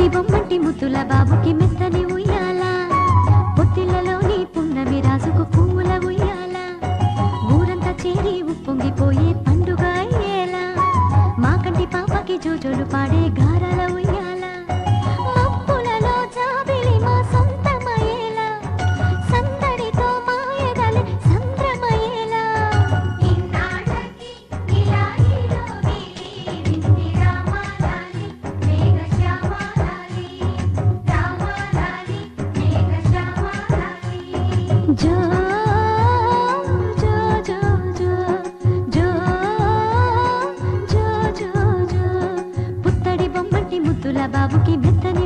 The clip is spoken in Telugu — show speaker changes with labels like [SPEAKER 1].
[SPEAKER 1] పుత్తడి బొమ్మంటి ముద్దుల బాబుకి మెత్తని ఉయ్యాల పొత్తిళ్లలోని పున్నమి రాజుకు పువ్వుల ఉయ్యాల ఊరంతా చేరి ఉప్పొంగిపోయే పండుగ అయ్యేలా మా కంటి పాపకి జోజోలు పాడే గారాల ఉయ్యాల మబ్బులలో జాబిలి మా సొంతమయ్యేలా సందడితో మాయదలే సంద్రమయ్యేలా ఇన్నాళ్ళకి ఇలా రామాలాలి మేఘశ్యామాలాలి రామాలాలి మేఘశ్యామాలాలి జో జో జో జో జో జో జో జో పుత్తడి బొమ్మంటి ముద్దుల బాబుకి మెత్తని